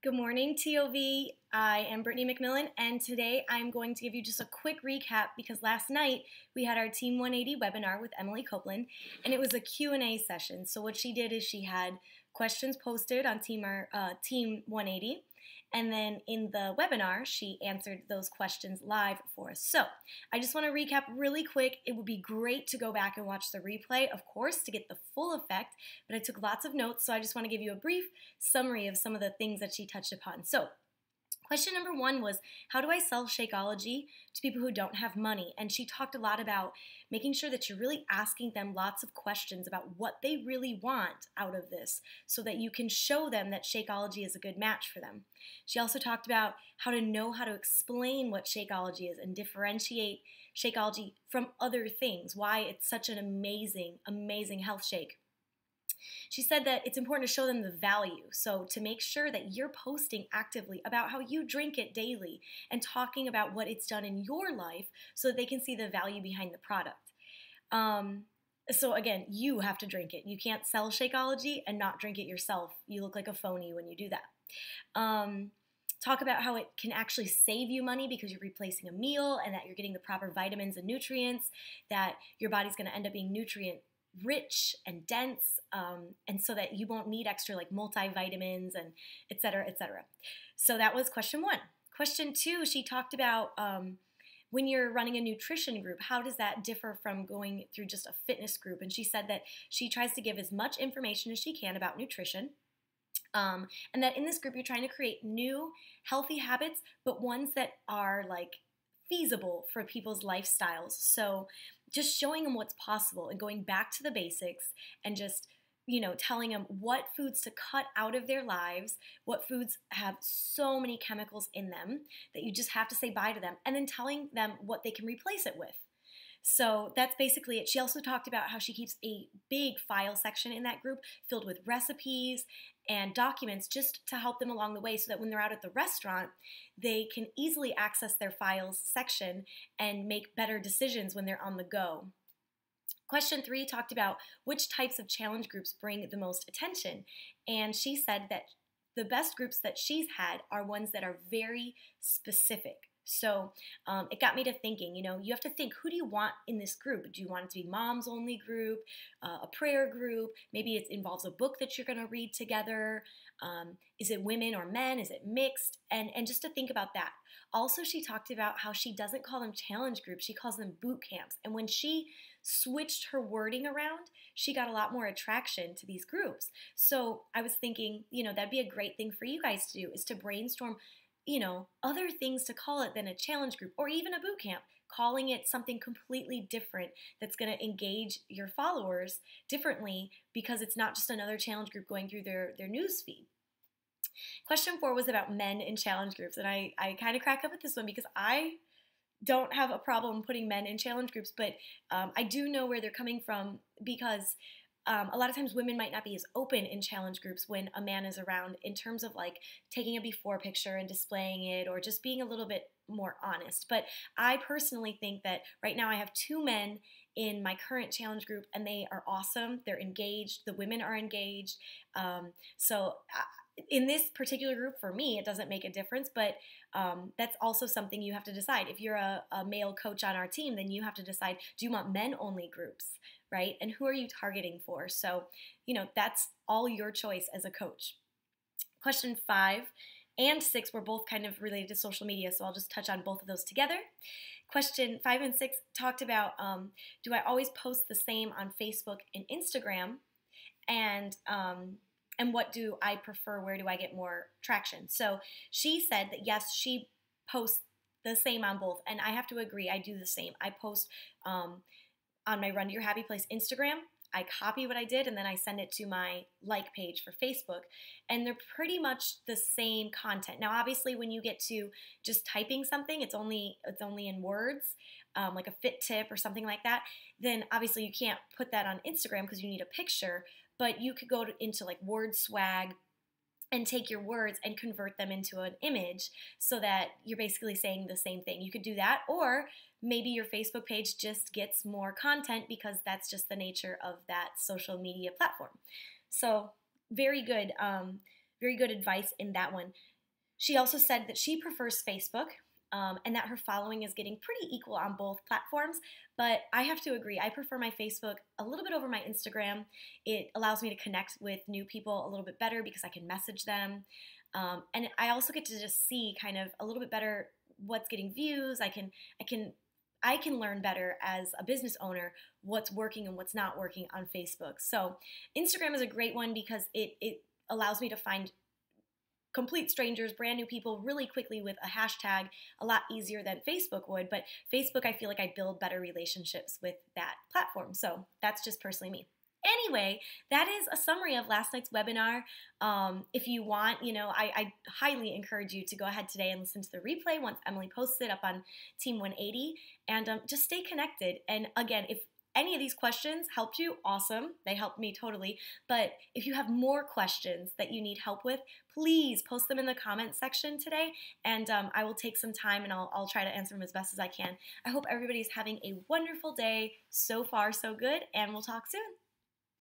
Good morning, TOV. I am Brittany McMillan, and today I'm going to give you just a quick recap because last night we had our Team 180 webinar with Emily Copeland, and it was a Q&A session. So what she did is she had questions posted on Team 180, and then in the webinar, she answered those questions live for us. So I just want to recap really quick. It would be great to go back and watch the replay, of course, to get the full effect, but I took lots of notes, so I just want to give you a brief summary of some of the things that she touched upon. So question number one was, how do I sell Shakeology to people who don't have money? And she talked a lot about making sure that you're really asking them lots of questions about what they really want out of this so that you can show them that Shakeology is a good match for them. She also talked about how to know how to explain what Shakeology is and differentiate Shakeology from other things, why it's such an amazing, amazing health shake. She said that it's important to show them the value, so to make sure that you're posting actively about how you drink it daily and talking about what it's done in your life so that they can see the value behind the product. So again, you have to drink it. You can't sell Shakeology and not drink it yourself. You look like a phony when you do that. Talk about how it can actually save you money because you're replacing a meal and that you're getting the proper vitamins and nutrients, that your body's going to end up being nutrient rich and dense, and so that you won't need extra like multivitamins and et cetera, et cetera. So that was question one. Question two, she talked about when you're running a nutrition group, how does that differ from going through just a fitness group? And she said that she tries to give as much information as she can about nutrition. And that in this group, you're trying to create new healthy habits, but ones that are like feasible for people's lifestyles. So just showing them what's possible and going back to the basics and just, telling them what foods to cut out of their lives, what foods have so many chemicals in them that you just have to say bye to them, and then telling them what they can replace it with. So that's basically it. She also talked about how she keeps a big file section in that group filled with recipes and documents just to help them along the way so that when they're out at the restaurant, they can easily access their files section and make better decisions when they're on the go. Question three talked about which types of challenge groups bring the most attention. And she said that the best groups that she's had are ones that are very specific. So it got me to thinking, you have to think, who do you want in this group? Do you want it to be moms only group, a prayer group? Maybe it involves a book that you're going to read together. Is it women or men? Is it mixed? And just to think about that. Also, she talked about how she doesn't call them challenge groups. She calls them boot camps. And when she switched her wording around, she got a lot more attraction to these groups. So I was thinking, that'd be a great thing for you guys to do, is to brainstorm other things to call it than a challenge group or even a boot camp, calling it something completely different that's going to engage your followers differently because it's not just another challenge group going through their news feed. Question four was about men in challenge groups, and I kind of crack up at this one because I don't have a problem putting men in challenge groups, but I do know where they're coming from because a lot of times women might not be as open in challenge groups when a man is around in terms of like taking a before picture and displaying it or just being a little bit more honest. But I personally think that right now I have two men in my current challenge group and they are awesome. They're engaged. The women are engaged. In this particular group, for me, it doesn't make a difference, but that's also something you have to decide. If you're a male coach on our team, then you have to decide, do you want men-only groups, right? And who are you targeting for? So, that's all your choice as a coach. Question 5 and 6 were both kind of related to social media, so I'll just touch on both of those together. Question 5 and 6 talked about, do I always post the same on Facebook and Instagram? And what do I prefer? Where do I get more traction? So she said that yes, she posts the same on both. And I have to agree, I do the same. I post on my Run to Your Happy Place Instagram. I copy what I did and then I send it to my like page for Facebook. And they're pretty much the same content. Now, obviously, when you get to just typing something, it's only in words, like a fit tip or something like that. Then obviously you can't put that on Instagram because you need a picture. But you could go into like word swag and take your words and convert them into an image so that you're basically saying the same thing. You could do that, or maybe your Facebook page just gets more content because that's just the nature of that social media platform. So very good advice in that one. She also said that she prefers Facebook, and that her following is getting pretty equal on both platforms. But I have to agree, I prefer my Facebook a little bit over my Instagram. It allows me to connect with new people a little bit better because I can message them. And I also get to just see kind of a little bit better what's getting views. I can learn better as a business owner what's working and what's not working on Facebook. So Instagram is a great one because it allows me to find complete strangers, brand new people really quickly with a hashtag, a lot easier than Facebook would. But Facebook, I feel like I build better relationships with that platform. So that's just personally me. Anyway, that is a summary of last night's webinar. If you want, I highly encourage you to go ahead today and listen to the replay once Emily posts it up on Team 180, and just stay connected. And again, if any of these questions helped you, awesome. They helped me totally. But if you have more questions that you need help with, please post them in the comments section today, and I will take some time and I'll try to answer them as best as I can. I hope everybody's having a wonderful day. So far, so good, and we'll talk soon.